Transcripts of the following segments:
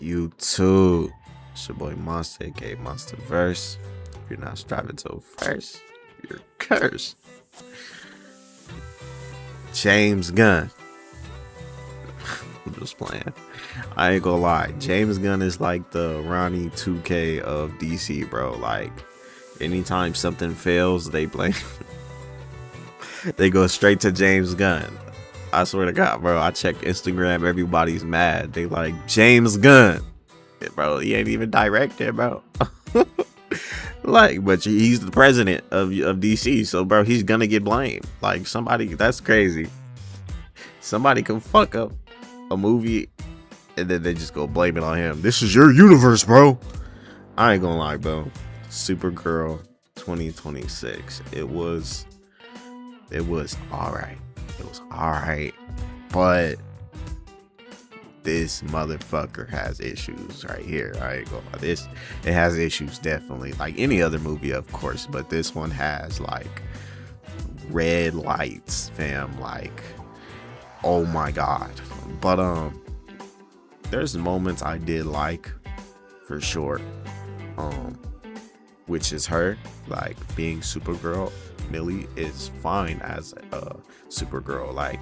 You too. It's your boy Monster, aka Monster Verse. If you're not striving to first, you're cursed. James Gunn. I'm just playing. I ain't gonna lie. James Gunn is like the Ronnie 2K of DC, bro. Like, anytime something fails, they blame. They go straight to James Gunn. I swear to God, bro. I check Instagram. Everybody's mad. They like James Gunn, bro. He ain't even directed, bro. Like, but he's the president of DC, so bro, he's gonna get blamed. Like somebody, that's crazy. Somebody can fuck up a movie, and then they just go blame it on him. This is your universe, bro. I ain't gonna lie, bro. Supergirl 2026. It was all right. It was all right, but this motherfucker has issues right here. I ain't gonna lie. It has issues, definitely, like any other movie, of course, but this one has like red lights, fam. Like, oh my god. But there's moments I did like, for sure, which is her, like, being Supergirl. Millie is fine as a Supergirl, like,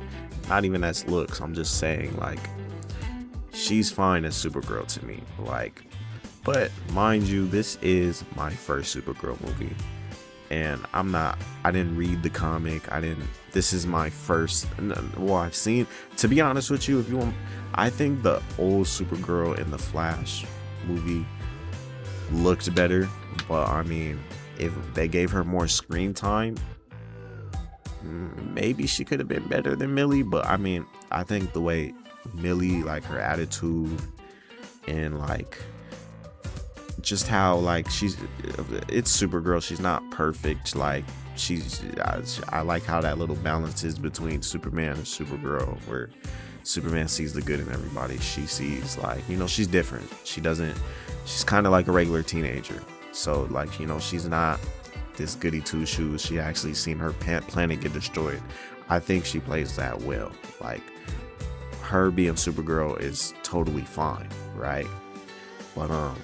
not even as looks. I'm just saying, like, she's fine as Supergirl to me. Like, but mind you, this is my first Supergirl movie, and I didn't read the comic. This is my first. Well, I've seen, to be honest with you, if you want, I think the old Supergirl in the Flash movie looked better, but I mean, if they gave her more screen time, maybe she could have been better than Millie. But I mean, I think the way Millie, like, her attitude and like just how, like, it's Supergirl, she's not perfect. Like, I like how that little balance is between Superman and Supergirl, where Superman sees the good in everybody. She sees, like, she's different. She's kind of like a regular teenager. So, like, she's not this goody two shoes. She actually seen her planet get destroyed. I think she plays that well. Like, her being Supergirl is totally fine, right? But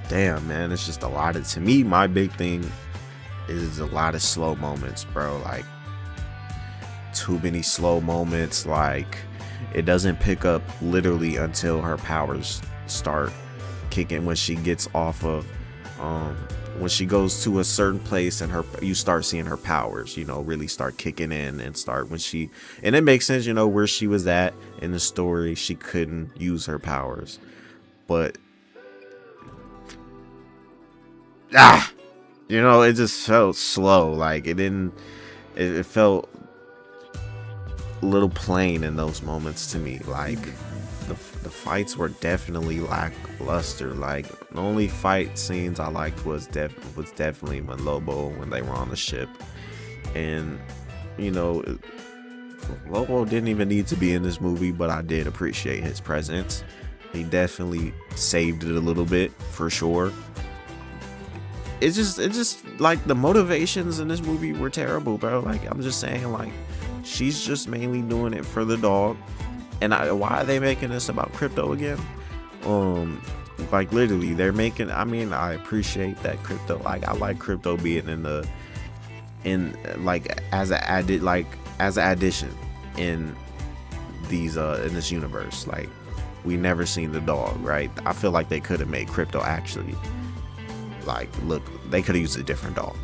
damn, man, it's just a lot of, to me, my big thing is a lot of slow moments, bro. Like, too many slow moments. Like, it doesn't pick up literally until her powers start kicking, when she gets off of when she goes to a certain place and you start seeing her powers really start kicking in, and it makes sense, where she was at in the story. She couldn't use her powers, but it just felt slow. Like, it felt a little plain in those moments to me. Like, the fights were definitely lackluster. Like, the only fight scenes I liked was definitely when when they were on the ship. And Lobo didn't even need to be in this movie, but I did appreciate his presence. He definitely saved it a little bit, for sure. It's just like, the motivations in this movie were terrible, bro. Like, I'm just saying, like, she's just mainly doing it for the dog. And why are they making this about Crypto again? Like, literally, they're making, I mean, I appreciate that Crypto, like, I like Crypto being as an addition in this universe. Like, we never seen the dog, right? I feel like they could have made Crypto actually, like, look, they could have used a different dog.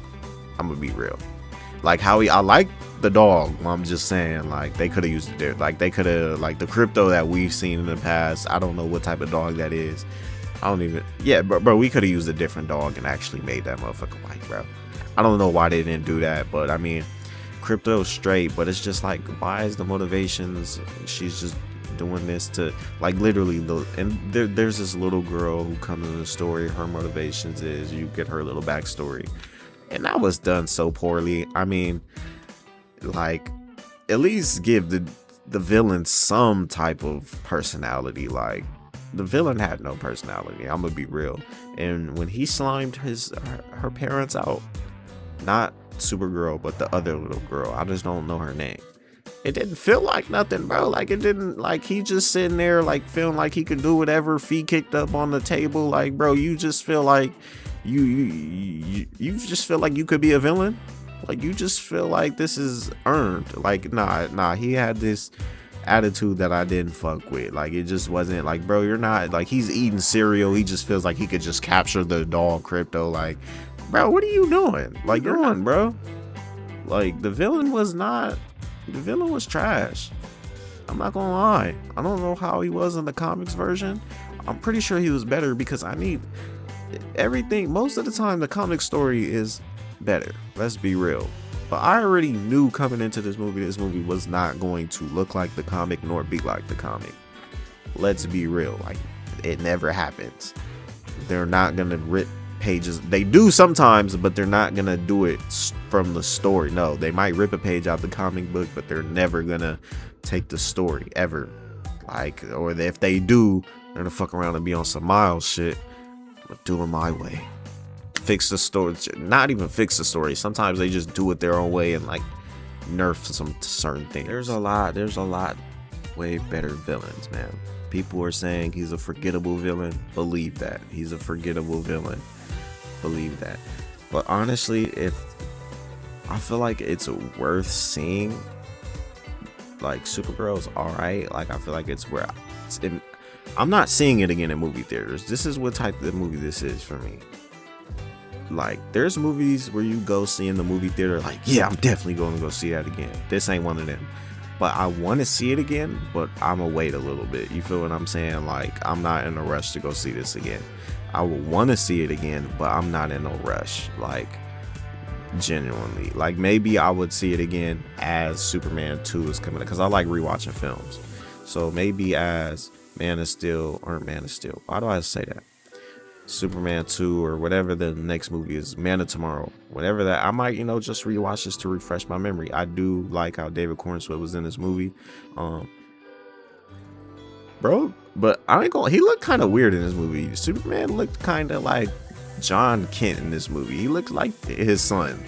I'm gonna be real. Like, I like the dog. I'm just saying, like, they could have used it. Like, they could have, like, the Crypto that we've seen in the past. I don't know what type of dog that is. Bro, we could have used a different dog and actually made that motherfucker white, bro. I don't know why they didn't do that, but I mean, Crypto's straight, but it's just like, why is the motivations? She's just doing this to, like, literally, there's this little girl who comes in the story. Her motivations is, you get her little backstory. And that was done so poorly. I mean, like, at least give the villain some type of personality. Like, the villain had no personality. I'm gonna be real. And when he slimed her parents out, not Supergirl, but the other little girl, I just don't know her name. it didn't feel like nothing, bro. Like, it didn't, like, he just sitting there, like, feeling like he could do whatever, feet kicked up on the table. Like, bro, you just feel like you just feel like you could be a villain. Like, you just feel like this is earned. Like, nah, he had this attitude that I didn't fuck with. Like, it just wasn't like, bro, you're not, like, he's eating cereal. He just feels like he could just capture the dog Crypto. Like, bro, what are you doing? Like, you're on, bro. Like, the villain was trash. I'm not gonna lie. I don't know how he was in the comics version. I'm pretty sure he was better, because I need everything. Most of the time, the comic story is better. Let's be real. But I already knew coming into this movie was not going to look like the comic nor be like the comic. Let's be real. Like, it never happens. They're not gonna rip pages. They do sometimes, but they're not gonna do it from the story. No, they might rip a page out the comic book, but they're never gonna take the story ever. Like, or if they do, they're gonna fuck around and be on some Miles shit, but do it my way. Fix the story. Not even fix the story. Sometimes they just do it their own way and, like, nerf some certain things. There's a lot way better villains, man. People are saying he's a forgettable villain. Believe that. He's a forgettable villain. Believe that. But honestly, I feel like it's worth seeing. Like, Supergirl's alright. Like, I feel like I'm not seeing it again in movie theaters. This is what type of movie this is for me. Like, there's movies where you go see in the movie theater, like, yeah, I'm definitely going to go see that again. This ain't one of them. But I want to see it again, but I'm gonna wait a little bit. You feel what I'm saying? Like, I'm not in a rush to go see this again. I would want to see it again, but I'm not in no rush. Like, genuinely. Like, maybe I would see it again as Superman 2 is coming, because I like rewatching films. So maybe as Man of Steel. Why do I say that? Superman 2 or whatever the next movie is, Man of Tomorrow, whatever that, I might, just rewatch this to refresh my memory. I do like how David Cornswell was in this movie, bro. But I ain't gonna, he looked kind of weird in this movie. Superman looked kind of like John Kent in this movie. He looked like his son.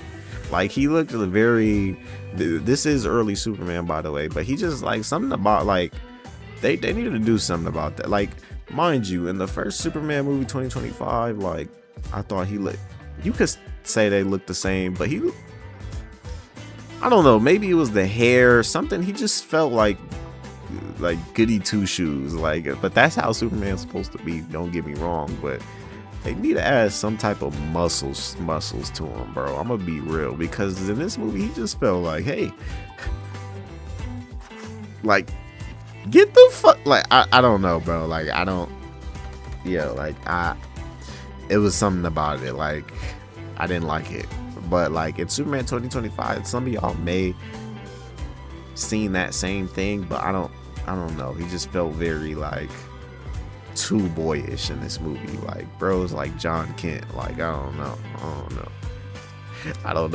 Like, he looked very, this is early Superman, by the way, but he just, like, something about, like, they needed to do something about that. Like, mind you, in the first Superman movie 2025, like, I thought he looked, you could say they looked the same, but I don't know, maybe it was the hair, something. He just felt like goody two shoes, like, but that's how Superman's supposed to be, don't get me wrong, but they need to add some type of muscles to him, bro. I'm gonna be real, because in this movie he just felt like, hey, like, get the fuck, like, I don't know, bro. Like, I don't, like, it was something about it, like, I didn't like it. But, like, in Superman 2025, some of y'all may seen that same thing, but I don't know. He just felt very, like, too boyish in this movie. Like, bro's like John Kent. Like, I don't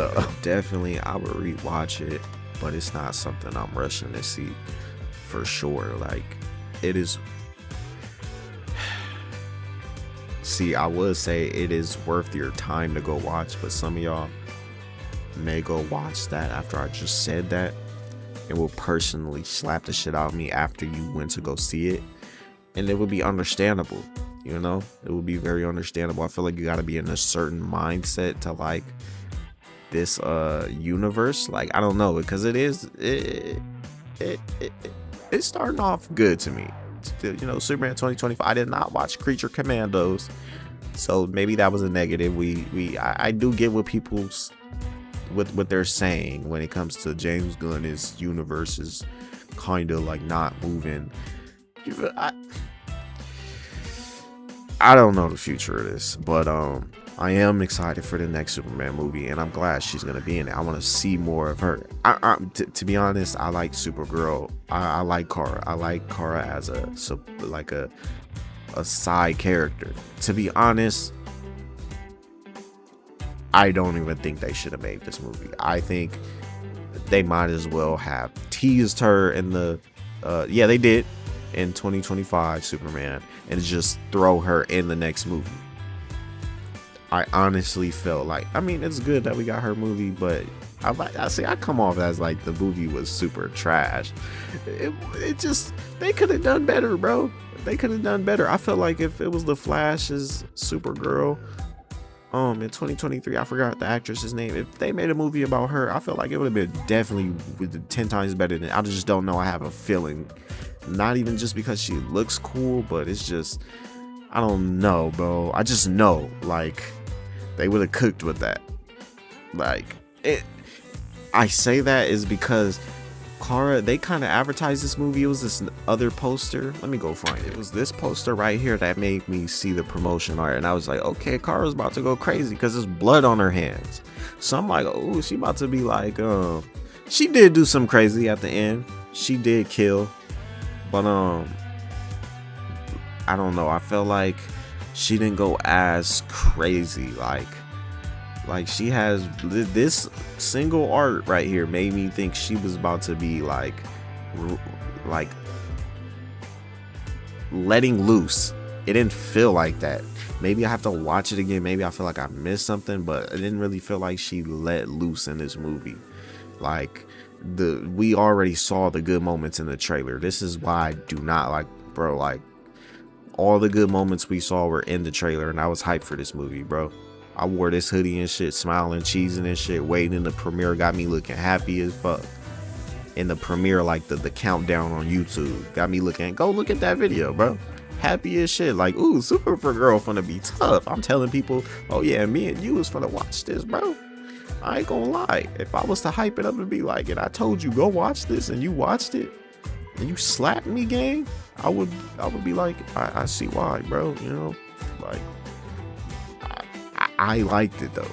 know. Definitely, I would rewatch it, but it's not something I'm rushing to see. For sure. Like, it is, see, I would say it is worth your time to go watch, but some of y'all may go watch that after I just said that and will personally slap the shit out of me after you went to go see it, and it would be understandable. It would be very understandable. I feel like you got to be in a certain mindset to like this universe. Like, I don't know, because it's starting off good to me. Superman 2025. I did not watch Creature Commandos, so maybe that was a negative. I do get what what they're saying when it comes to James Gunn. His universe is kind of like not moving. I don't know the future of this, but I am excited for the next Superman movie, and I'm glad she's gonna be in it. I want to see more of her. To be honest, I like Supergirl. I like Kara. I like Kara as a side character. To be honest, I don't even think they should have made this movie. I think they might as well have teased her in the they did in 2025 Superman, and just throw her in the next movie. I honestly felt like, I mean, it's good that we got her movie, but I see. I come off as like the movie was super trash. It just they could have done better, bro. They could have done better. I feel like if it was the Flash's Supergirl, in 2023, I forgot the actress's name. If they made a movie about her, I feel like it would have been definitely 10 times better than. I just don't know. I have a feeling, not even just because she looks cool, but it's just I don't know, bro. I just know like they would have cooked with that. Like it. I say that is because Kara, they kind of advertised this movie. It was this other poster. Let me go find it. It was this poster right here that made me see the promotion art. And I was like, okay, Kara's about to go crazy because there's blood on her hands. So I'm like, oh, she about to be like, she did do some crazy at the end. She did kill. But, I don't know. I felt like she didn't go as crazy. Like she has this single art right here made me think she was about to be like letting loose. It didn't feel like that. Maybe I have to watch it again. Maybe I feel like I missed something, but it didn't really feel like she let loose in this movie. Like we already saw the good moments in the trailer. This is why I do not like, bro, like all the good moments we saw were in the trailer and I was hyped for this movie, bro. I wore this hoodie and shit, smiling, cheesing and shit, waiting in the premiere, got me looking happy as fuck. In the premiere, like the countdown on YouTube, got me looking, go look at that video, bro. Happy as shit, like, ooh, Supergirl finna be tough. I'm telling people, oh yeah, me and you was finna watch this, bro. I ain't gonna lie. If I was to hype it up and be like, and I told you, go watch this, and you watched it, and you slapped me, gang, I would be like, I see why, bro, you know, like, I liked it though.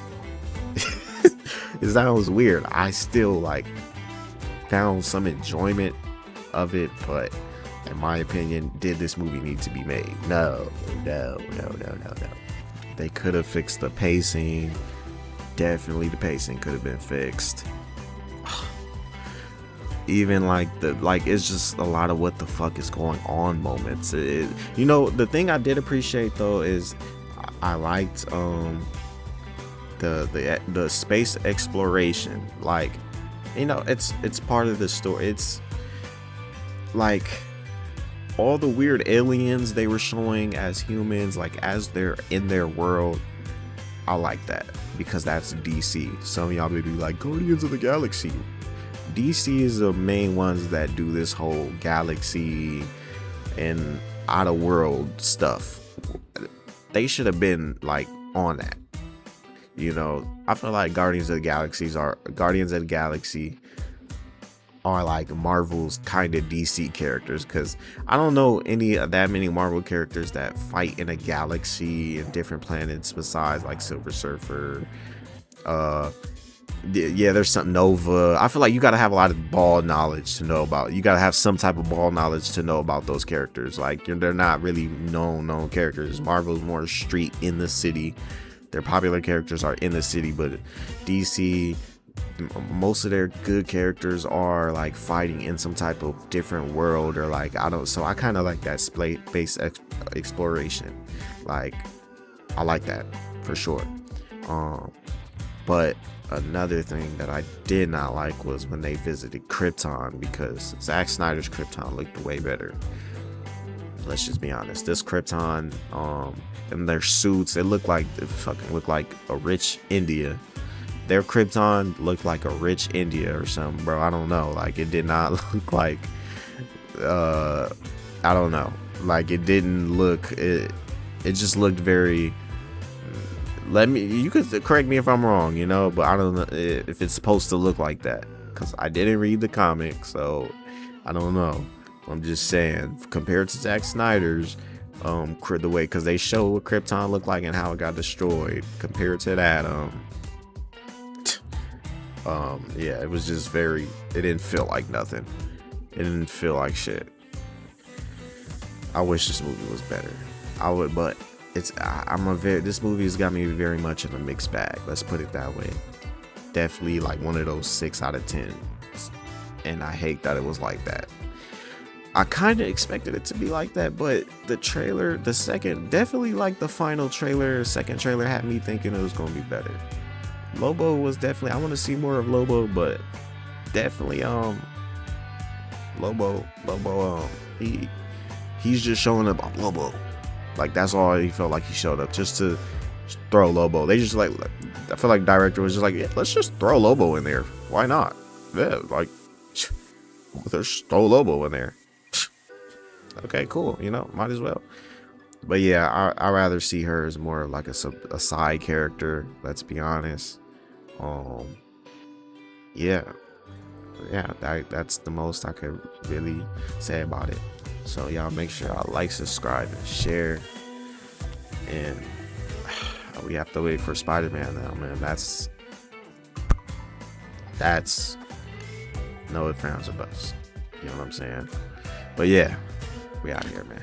It sounds weird. I still like found some enjoyment of it, but in my opinion, did this movie need to be made? No. They could have fixed the pacing. Definitely the pacing could have been fixed. Even like it's just a lot of what the fuck is going on moments. You know, the thing I did appreciate though is I liked the space exploration. Like, you know, it's part of the story. It's like all the weird aliens they were showing as humans, like as they're in their world. I like that because that's DC. Some of y'all may be like, Guardians of the Galaxy. DC is the main ones that do this whole galaxy and out of world stuff. They should have been like on that. You know, I feel like Guardians of the Galaxy are like Marvel's kind of DC characters, because I don't know that many Marvel characters that fight in a galaxy and different planets besides like Silver Surfer. Yeah, there's some Nova. I feel like you gotta have a lot of ball knowledge to know about. You gotta have some type of ball knowledge to know about those characters. Like they're not really known characters. Marvel's more street in the city. Their popular characters are in the city, but DC, most of their good characters are like fighting in some type of different world, or like so I kind of like that space exploration. Like I like that for sure. But another thing that I did not like was when they visited Krypton, because Zack Snyder's Krypton looked way better. Let's just be honest. This Krypton, and their suits, it looked like a rich India. Their Krypton looked like a rich India or something, bro. I don't know. Like it did not look like, I don't know. Like it didn't look. It just looked very. You could correct me if I'm wrong, you know, but I don't know if it's supposed to look like that, because I didn't read the comic, so I don't know. I'm just saying, compared to Zack Snyder's, the way, because they show what Krypton looked like and how it got destroyed, compared to that, yeah, it was just it didn't feel like nothing. It didn't feel like shit. I wish this movie was better. I would, but this movie has got me very much in a mixed bag. Let's put it that way. Definitely like one of those 6 out of 10. And I hate that it was like that. I kind of expected it to be like that, but the trailer, definitely like the final trailer, second trailer had me thinking it was going to be better. Lobo was definitely, I want to see more of Lobo, but definitely Lobo he's just showing up. I'm Lobo. Like that's all he felt like he showed up, just to throw Lobo. They just like, I feel like director was just like, yeah, let's just throw Lobo in there. Why not? Yeah, like let's throw Lobo in there. Okay, cool. You know, might as well. But yeah, I rather see her as more like a side character. Let's be honest. Yeah, that's the most I could really say about it. So y'all make sure y'all like, subscribe, and share. And we have to wait for Spider-Man now, man. That's no ifs, ands, or buts. You know what I'm saying? But yeah, we out of here, man.